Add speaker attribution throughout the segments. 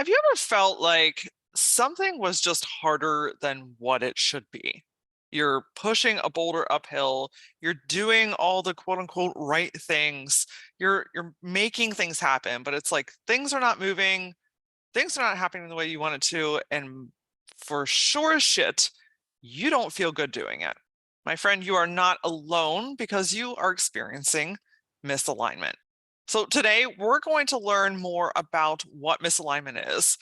Speaker 1: Have you ever felt like something was just harder than what it should be? You're pushing a boulder uphill, you're doing all the quote unquote right things, you're making things happen, but it's like things are not moving, things are not happening the way you want it to, and for sure as shit, you don't feel good doing it. My friend, you are not alone because you are experiencing misalignment. So today we're going to learn more about what misalignment is,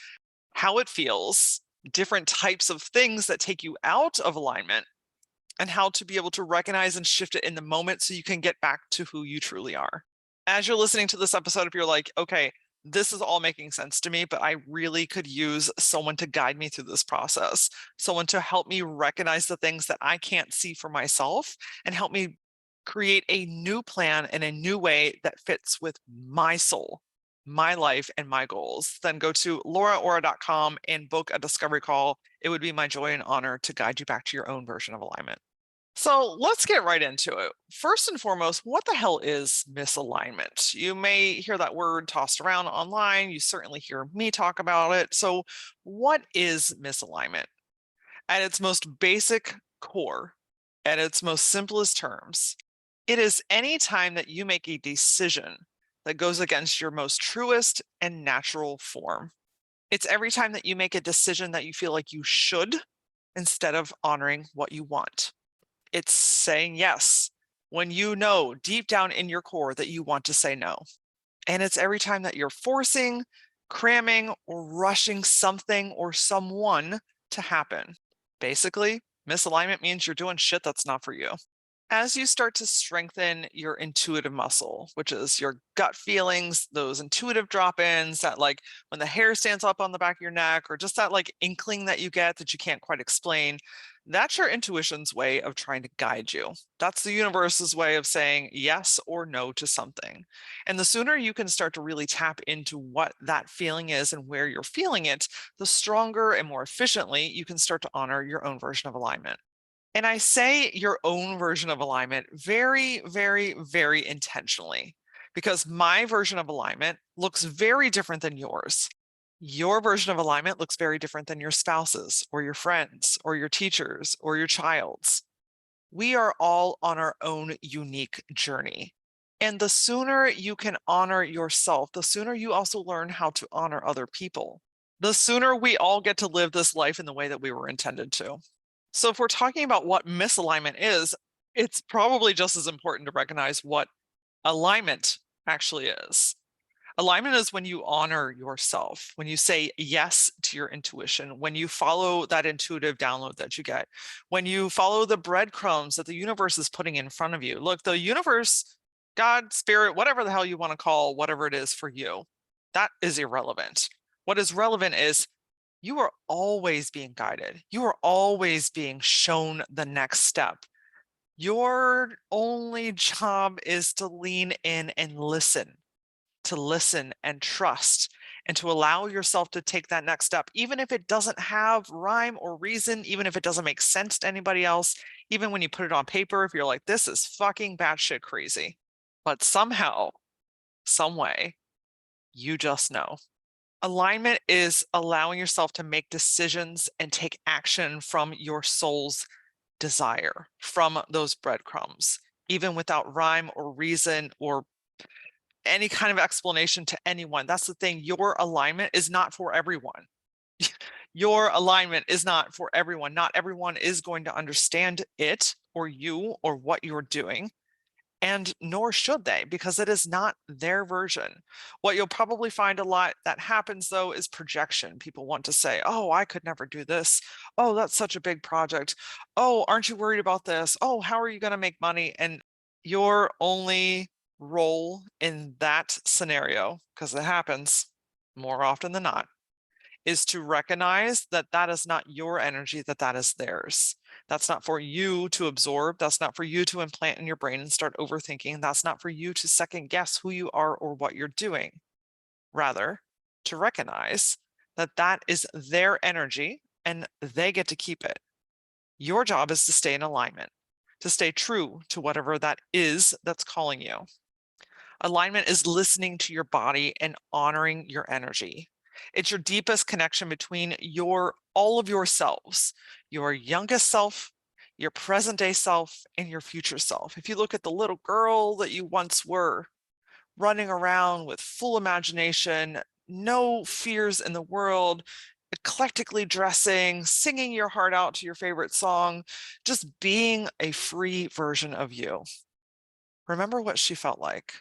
Speaker 1: how it feels, different types of things that take you out of alignment, and how to be able to recognize and shift it in the moment so you can get back to who you truly are. As you're listening to this episode, if you're like, okay, this is all making sense to me, but I really could use someone to guide me through this process, someone to help me recognize the things that I can't see for myself and help me create a new plan and a new way that fits with my soul, my life, and my goals, then go to LauraAura.com and book a discovery call. It would be my joy and honor to guide you back to your own version of alignment. So let's get right into it. First and foremost, what the hell is misalignment? You may hear that word tossed around online. You certainly hear me talk about it. So what is misalignment? At its most basic core, at its most simplest terms, it is any time that you make a decision that goes against your most truest and natural form. It's every time that you make a decision that you feel like you should instead of honoring what you want. It's saying yes when you know deep down in your core that you want to say no. And it's every time that you're forcing, cramming, or rushing something or someone to happen. Basically, misalignment means you're doing shit that's not for you. As you start to strengthen your intuitive muscle, which is your gut feelings, those intuitive drop-ins, that like when the hair stands up on the back of your neck, or just that like inkling that you get that you can't quite explain, that's your intuition's way of trying to guide you. That's the universe's way of saying yes or no to something. And the sooner you can start to really tap into what that feeling is and where you're feeling it, the stronger and more efficiently you can start to honor your own version of alignment. And I say your own version of alignment very, very, very intentionally, because my version of alignment looks very different than yours. Your version of alignment looks very different than your spouse's or your friends or your teachers or your child's. We are all on our own unique journey. And the sooner you can honor yourself, the sooner you also learn how to honor other people. The sooner we all get to live this life in the way that we were intended to. So if we're talking about what misalignment is, it's probably just as important to recognize what alignment actually is. Alignment is when you honor yourself, when you say yes to your intuition, when you follow that intuitive download that you get, when you follow the breadcrumbs that the universe is putting in front of you. Look, the universe, God, spirit, whatever the hell you want to call whatever it is for you, that is irrelevant. What is relevant is you are always being guided. You are always being shown the next step. Your only job is to lean in and listen and trust, and to allow yourself to take that next step, even if it doesn't have rhyme or reason, even if it doesn't make sense to anybody else, even when you put it on paper, if you're like, this is fucking batshit crazy. But somehow, some way, you just know. Alignment is allowing yourself to make decisions and take action from your soul's desire, from those breadcrumbs, even without rhyme or reason or any kind of explanation to anyone. That's the thing. Your alignment is not for everyone. Your alignment is not for everyone. Not everyone is going to understand it or you or what you're doing. And nor should they, because it is not their version. What you'll probably find a lot that happens, though, is projection. People want to say, oh, I could never do this. Oh, that's such a big project. Oh, aren't you worried about this? Oh, how are you going to make money? And your only role in that scenario, because it happens more often than not, is to recognize that that is not your energy, that is theirs. That's not for you to absorb. That's not for you to implant in your brain and start overthinking. That's not for you to second guess who you are or what you're doing. Rather, to recognize that that is their energy and they get to keep it. Your job is to stay in alignment, to stay true to whatever that is that's calling you. Alignment is listening to your body and honoring your energy. It's your deepest connection between all of yourselves, your youngest self, your present day self, and your future self. If you look at the little girl that you once were, running around with full imagination, no fears in the world, eclectically dressing, singing your heart out to your favorite song, just being a free version of you. Remember what she felt like.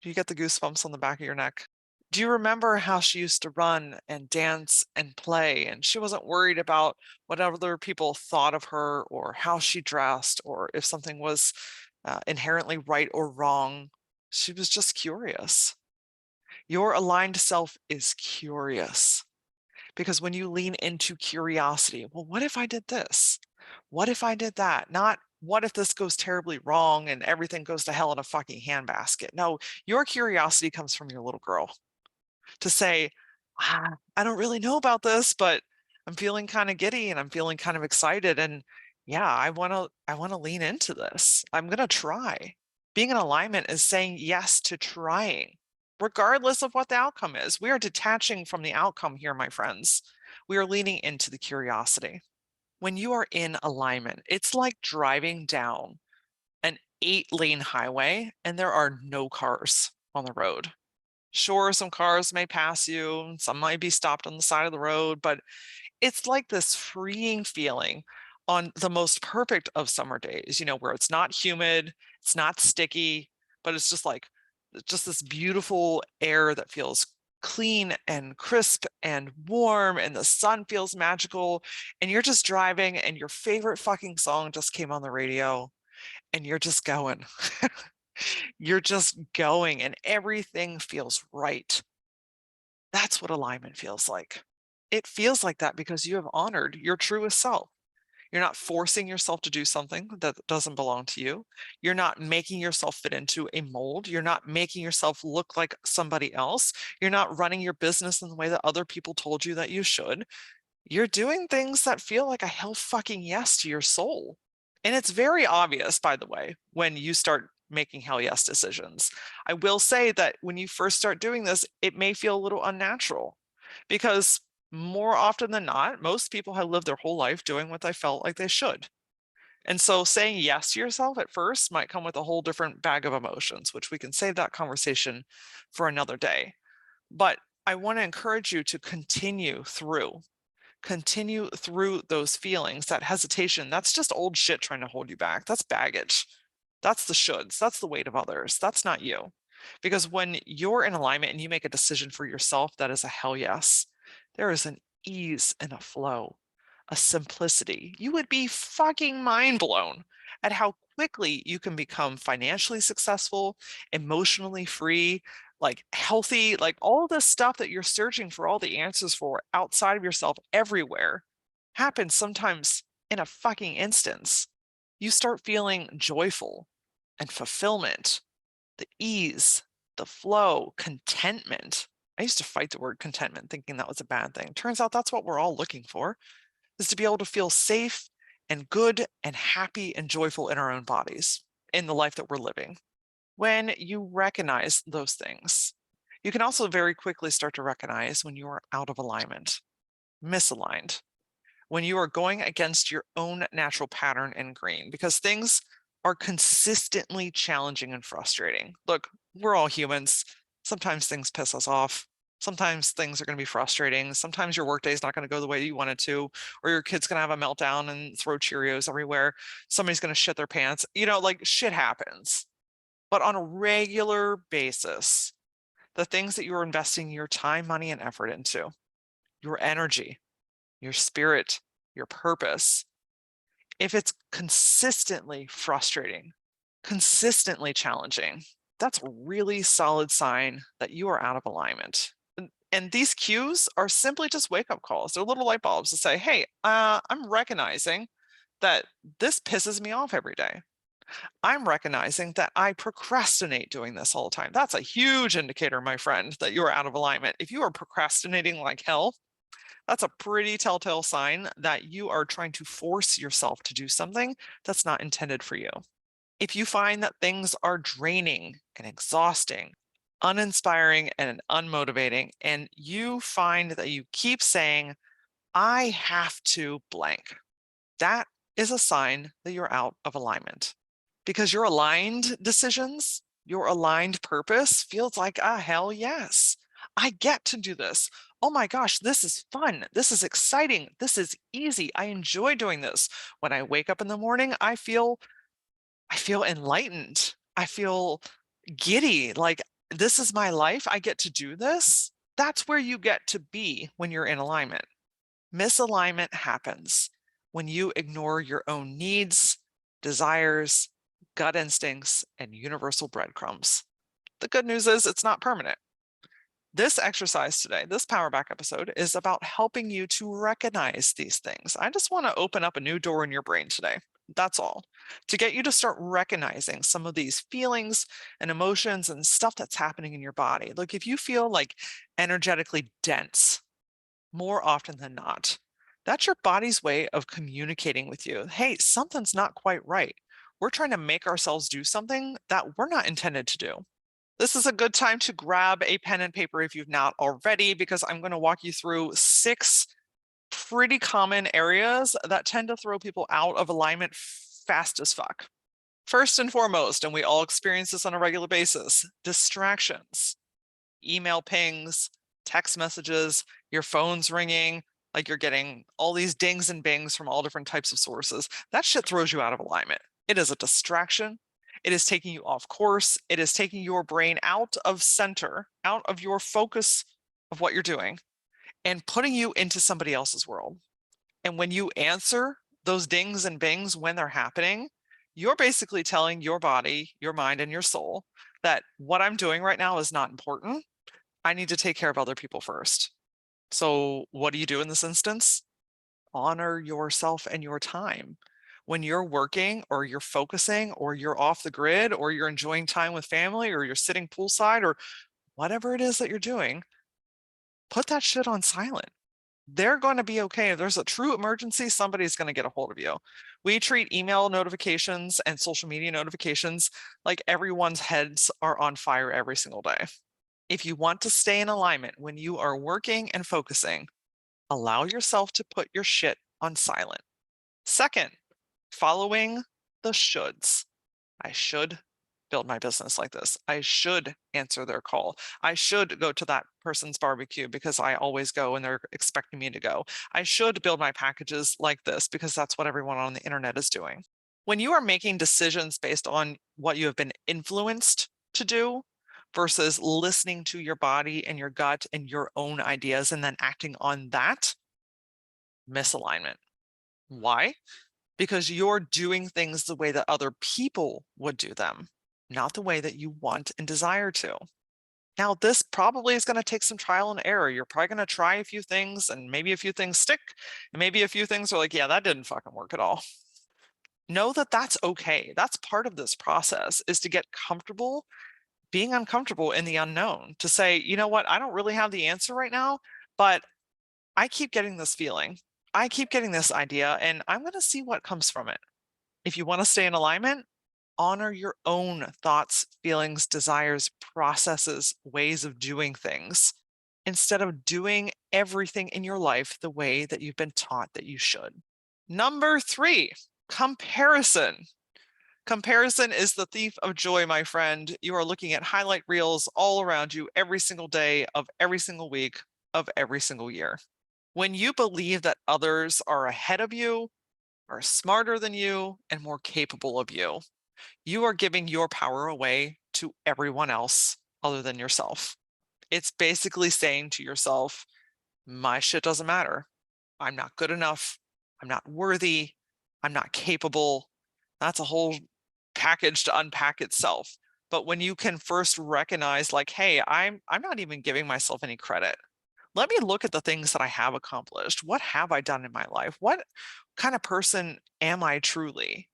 Speaker 1: Do you get the goosebumps on the back of your neck? Do you remember how she used to run and dance and play, and she wasn't worried about what other people thought of her or how she dressed or if something was inherently right or wrong? She was just curious. Your aligned self is curious because when you lean into curiosity, well, what if I did this? What if I did that? Not what if this goes terribly wrong and everything goes to hell in a fucking handbasket? No, your curiosity comes from your little girl to say, I don't really know about this, but I'm feeling kind of giddy and I'm feeling kind of excited. And yeah, I want to lean into this. I'm going to try. Being in alignment is saying yes to trying, regardless of what the outcome is. We are detaching from the outcome here, my friends. We are leaning into the curiosity. When you are in alignment, it's like driving down an 8-lane highway and there are no cars on the road. Sure, some cars may pass you, some might be stopped on the side of the road, but it's like this freeing feeling on the most perfect of summer days, where it's not humid, it's not sticky, but it's just like just this beautiful air that feels clean and crisp and warm, and the sun feels magical, and you're just driving and your favorite fucking song just came on the radio and you're just going. You're just going and everything feels right. That's what alignment feels like. It feels like that because you have honored your truest self. You're not forcing yourself to do something that doesn't belong to you. You're not making yourself fit into a mold. You're not making yourself look like somebody else. You're not running your business in the way that other people told you that you should. You're doing things that feel like a hell fucking yes to your soul. And it's very obvious, by the way, when you start making hell yes decisions. I will say that when you first start doing this, it may feel a little unnatural because more often than not, most people have lived their whole life doing what they felt like they should. And so saying yes to yourself at first might come with a whole different bag of emotions, which we can save that conversation for another day. But I want to encourage you to continue through those feelings, that hesitation. That's just old shit trying to hold you back. That's baggage. That's the shoulds. That's the weight of others. That's not you. Because when you're in alignment and you make a decision for yourself that is a hell yes, there is an ease and a flow, a simplicity. You would be fucking mind blown at how quickly you can become financially successful, emotionally free, like healthy, like all this stuff that you're searching for all the answers for outside of yourself everywhere happens sometimes in a fucking instance. You start feeling joyful and fulfillment, the ease, the flow, contentment. I used to fight the word contentment, thinking that was a bad thing. Turns out that's what we're all looking for, is to be able to feel safe and good and happy and joyful in our own bodies, in the life that we're living. When you recognize those things, you can also very quickly start to recognize when you are out of alignment, misaligned, when you are going against your own natural pattern in green, because things are consistently challenging and frustrating. Look, we're all humans. Sometimes things piss us off. Sometimes things are going to be frustrating. Sometimes your workday is not going to go the way you want it to, or your kid's going to have a meltdown and throw Cheerios everywhere. Somebody's going to shit their pants. Like shit happens. But on a regular basis, the things that you're investing your time, money, and effort into, your energy, your spirit, your purpose, if it's consistently frustrating, consistently challenging, that's a really solid sign that you are out of alignment. And these cues are simply just wake-up calls. They're little light bulbs to say, hey, I'm recognizing that this pisses me off every day. I'm recognizing that I procrastinate doing this all the time. That's a huge indicator, my friend, that you are out of alignment. If you are procrastinating like hell, that's a pretty telltale sign that you are trying to force yourself to do something that's not intended for you. If you find that things are draining and exhausting, uninspiring and unmotivating, and you find that you keep saying, I have to blank, that is a sign that you're out of alignment. Because your aligned decisions, your aligned purpose feels like, hell yes, I get to do this. Oh my gosh, this is fun. This is exciting. This is easy. I enjoy doing this. When I wake up in the morning, I feel enlightened. I feel giddy. Like, this is my life. I get to do this. That's where you get to be when you're in alignment. Misalignment happens when you ignore your own needs, desires, gut instincts, and universal breadcrumbs. The good news is it's not permanent. This exercise today, this Powerback episode, is about helping you to recognize these things. I just want to open up a new door in your brain today. That's all. To get you to start recognizing some of these feelings and emotions and stuff that's happening in your body. Like, if you feel like energetically dense more often than not, that's your body's way of communicating with you. Hey, something's not quite right. We're trying to make ourselves do something that we're not intended to do. This is a good time to grab a pen and paper if you've not already, because I'm going to walk you through 6 pretty common areas that tend to throw people out of alignment fast as fuck. First and foremost, and we all experience this on a regular basis, distractions, email pings, text messages, your phone's ringing, like you're getting all these dings and bings from all different types of sources. That shit throws you out of alignment. It is a distraction. It is taking you off course. It is taking your brain out of center, out of your focus of what you're doing, and putting you into somebody else's world. And when you answer those dings and bings when they're happening, you're basically telling your body, your mind, and your soul that what I'm doing right now is not important. I need to take care of other people first. So what do you do in this instance? Honor yourself and your time. When you're working or you're focusing or you're off the grid or you're enjoying time with family or you're sitting poolside or whatever it is that you're doing, put that shit on silent. They're going to be okay. If there's a true emergency, somebody's going to get a hold of you. We treat email notifications and social media notifications like everyone's heads are on fire every single day. If you want to stay in alignment when you are working and focusing, allow yourself to put your shit on silent. Second, following the shoulds. I should build my business like this. I should answer their call. I should go to that person's barbecue because I always go and they're expecting me to go. I should build my packages like this because that's what everyone on the internet is doing. When you are making decisions based on what you have been influenced to do versus listening to your body and your gut and your own ideas and then acting on that, misalignment. Why? Because you're doing things the way that other people would do them, not the way that you want and desire to. Now, this probably is going to take some trial and error. You're probably going to try a few things and maybe a few things stick, and maybe a few things are like, yeah, that didn't fucking work at all. Know that that's okay. That's part of this process, is to get comfortable being uncomfortable in the unknown, to say, you know what, I don't really have the answer right now, but I keep getting this feeling. I keep getting this idea, and I'm going to see what comes from it. If you want to stay in alignment, honor your own thoughts, feelings, desires, processes, ways of doing things, instead of doing everything in your life the way that you've been taught that you should. Number 3, comparison. Comparison is the thief of joy, my friend. You are looking at highlight reels all around you every single day of every single week of every single year. When you believe that others are ahead of you, are smarter than you, and more capable of you, you are giving your power away to everyone else other than yourself. It's basically saying to yourself, my shit doesn't matter. I'm not good enough. I'm not worthy. I'm not capable. That's a whole package to unpack itself. But when you can first recognize, like, hey, I'm not even giving myself any credit. Let me look at the things that I have accomplished. What have I done in my life? What kind of person am I truly?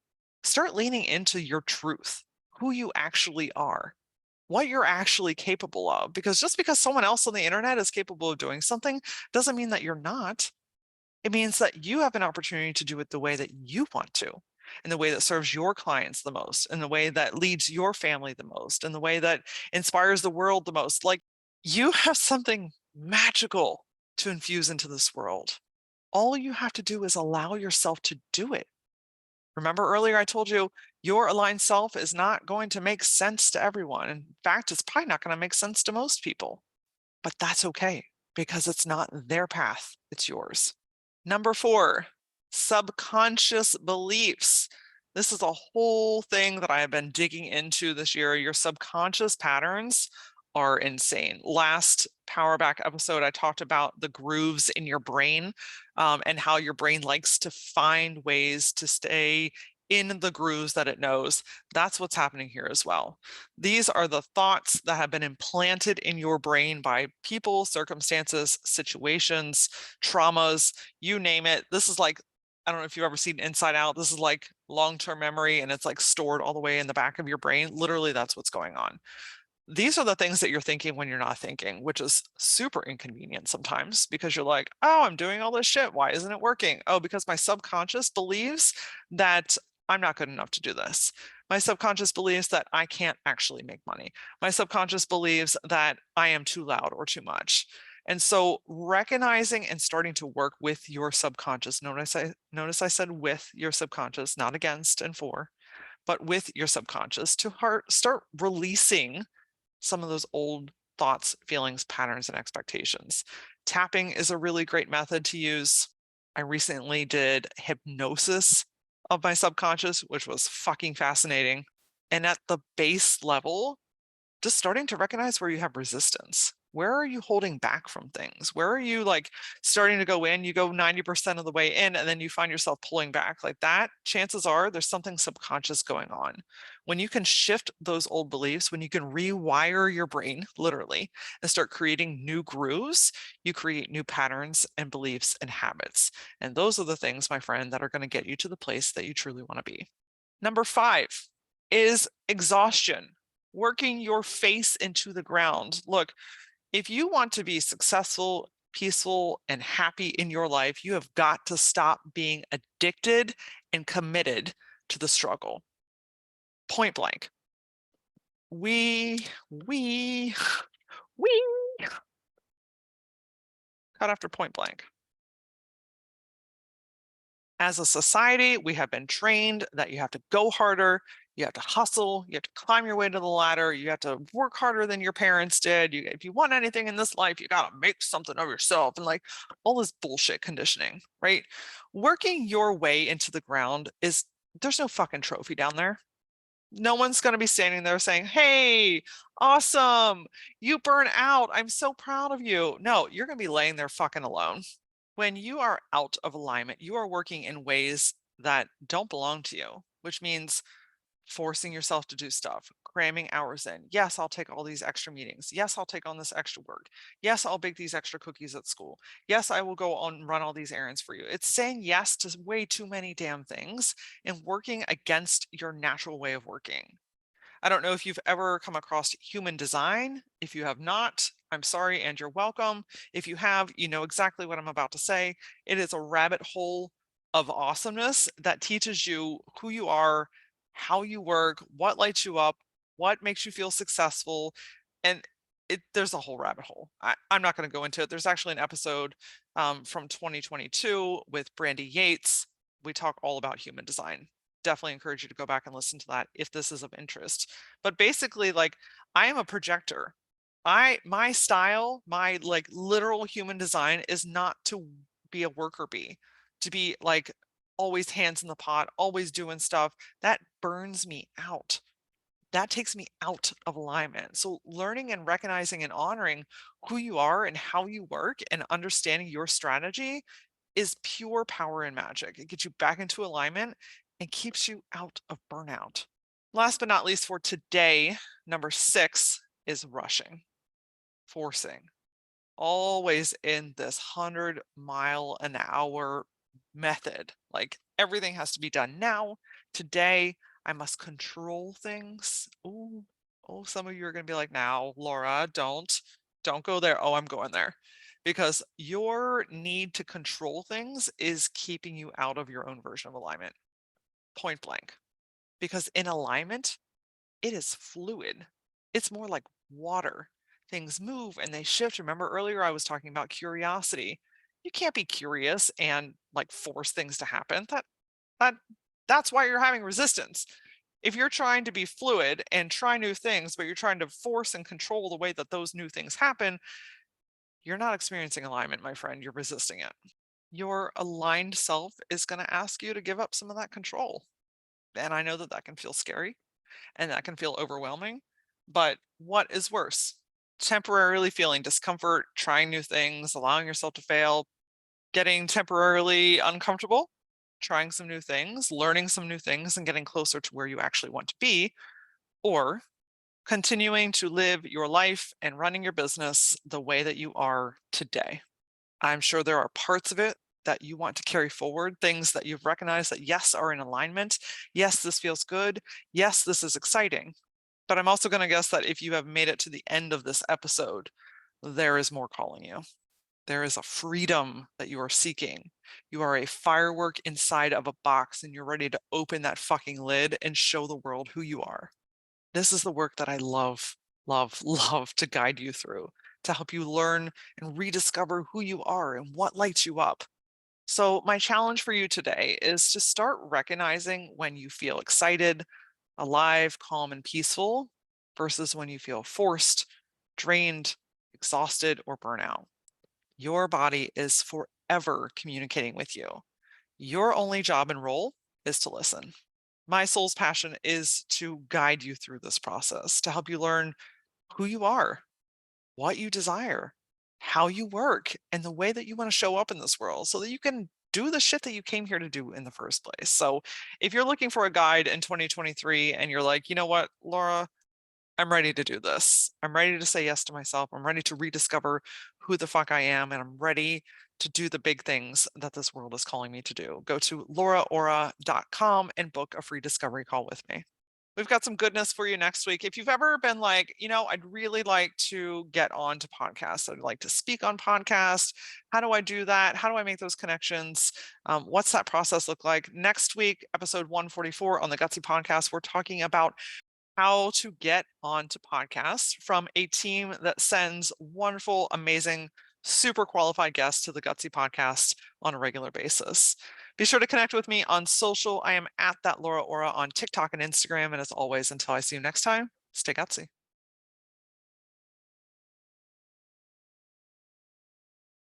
Speaker 1: Start leaning into your truth, who you actually are, what you're actually capable of. Because just because someone else on the internet is capable of doing something doesn't mean that you're not. It means that you have an opportunity to do it the way that you want to. in the way that serves your clients the most, in the way that leads your family the most, in the way that inspires the world the most. Like, you have something magical to infuse into this world. All you have to do is allow yourself to do it. Remember earlier I told you your aligned self is not going to make sense to everyone. In fact, it's probably not going to make sense to most people, but that's okay because it's not their path, it's yours. Number 4, subconscious beliefs. This is a whole thing that I have been digging into this year. Your subconscious patterns are insane. Last Powerback episode, I talked about the grooves in your brain, and how your brain likes to find ways to stay in the grooves that it knows. That's what's happening here as well. These are the thoughts that have been implanted in your brain by people, circumstances, situations, traumas, you name it. This is like, I don't know if you've ever seen Inside Out. This is like long-term memory, and it's like stored all the way in the back of your brain. Literally, that's what's going on. These are the things that you're thinking when you're not thinking, which is super inconvenient sometimes because you're like, oh, I'm doing all this shit. Why isn't it working? Oh, because my subconscious believes that I'm not good enough to do this. My subconscious believes that I can't actually make money. My subconscious believes that I am too loud or too much. And so recognizing and starting to work with your subconscious, notice I said with your subconscious, not against and for, but with your subconscious to start releasing some of those old thoughts, feelings, patterns, and expectations. Tapping is a really great method to use. I recently did hypnosis of my subconscious, which was fucking fascinating. And at the base level, just starting to recognize where you have resistance. Where are you holding back from things? Where are you like starting to go in? You go 90% of the way in, and then you find yourself pulling back like that. Chances are there's something subconscious going on. When you can shift those old beliefs, when you can rewire your brain, literally, and start creating new grooves, you create new patterns and beliefs and habits. And those are the things, my friend, that are going to get you to the place that you truly want to be. Number 5 is exhaustion. Working your face into the ground. Look, if you want to be successful, peaceful, and happy in your life, you have got to stop being addicted and committed to the struggle. Point blank. We cut after point blank. As a society, we have been trained that you have to go harder, you have to hustle, you have to climb your way to the ladder, you have to work harder than your parents did. If you want anything in this life, you got to make something of yourself, and like all this bullshit conditioning, right? Working your way into the ground there's no fucking trophy down there. No one's going to be standing there saying, hey, awesome, you burn out, I'm so proud of you. No, you're going to be laying there fucking alone. When you are out of alignment, you are working in ways that don't belong to you, which means forcing yourself to do stuff, cramming hours in. Yes, I'll take all these extra meetings. Yes, I'll take on this extra work. Yes, I'll bake these extra cookies at school. Yes, I will go on and run all these errands for you. It's saying yes to way too many damn things and working against your natural way of working. I don't know if you've ever come across human design. If you have not, I'm sorry and you're welcome. If you have, you know exactly what I'm about to say. It is a rabbit hole of awesomeness that teaches you who you are, how you work, what lights you up, what makes you feel successful. And there's a whole rabbit hole. I'm not going to go into it. There's actually an episode from 2022 with Brandi Yates. We talk all about human design. Definitely encourage you to go back and listen to that if this is of interest. But basically, like, I am a projector. My style, my like literal human design is not to be a worker bee, to be like always hands in the pot, always doing stuff. That burns me out. That takes me out of alignment. So learning and recognizing and honoring who you are and how you work and understanding your strategy is pure power and magic. It gets you back into alignment and keeps you out of burnout. Last but not least for today, number 6 is rushing, forcing, always in this 100-mile-an-hour method. Like everything has to be done now, today. I must control things. Oh, some of you are going to be like, now, Laura, don't go there. Oh, I'm going there. Because your need to control things is keeping you out of your own version of alignment. point blank. Because in alignment, it is fluid. It's more like water. Things move and they shift. Remember earlier I was talking about curiosity. You can't be curious and like force things to happen. That that's why you're having resistance. If you're trying to be fluid and try new things, but you're trying to force and control the way that those new things happen, you're not experiencing alignment, my friend. You're resisting it. Your aligned self is going to ask you to give up some of that control. And I know that that can feel scary and that can feel overwhelming. But what is worse? Temporarily feeling discomfort, trying new things, allowing yourself to fail, getting temporarily uncomfortable, trying some new things, learning some new things, and getting closer to where you actually want to be, or continuing to live your life and running your business the way that you are today. I'm sure there are parts of it that you want to carry forward, things that you've recognized that, yes, are in alignment. Yes, this feels good. Yes, this is exciting. But I'm also going to guess that if you have made it to the end of this episode, there is more calling you. There is a freedom that you are seeking. You are a firework inside of a box and you're ready to open that fucking lid and show the world who you are. This is the work that I love, love, love to guide you through, to help you learn and rediscover who you are and what lights you up. So, my challenge for you today is to start recognizing when you feel excited, alive, calm, and peaceful versus when you feel forced, drained, exhausted, or burnout. Your body is forever communicating with you. Your only job and role is to listen. My soul's passion is to guide you through this process, to help you learn who you are, what you desire, how you work, and the way that you want to show up in this world so that you can do the shit that you came here to do in the first place. So, if you're looking for a guide in 2023 and you're like, you know what, Laura, I'm ready to do this. I'm ready to say yes to myself. I'm ready to rediscover who the fuck I am, and I'm ready to do the big things that this world is calling me to do. Go to LauraAura.com and book a free discovery call with me. We've got some goodness for you next week. If you've ever been like, I'd really like to get on to podcasts, I'd like to speak on podcasts. How do I do that? How do I make those connections? What's that process look like? Next week, episode 144 on the Gutsy Podcast, we're talking about how to get onto podcasts from a team that sends wonderful, amazing, super qualified guests to the Gutsy Podcast on a regular basis. Be sure to connect with me on social. I am at that LauraAura on TikTok and Instagram. And as always, until I see you next time, stay gutsy.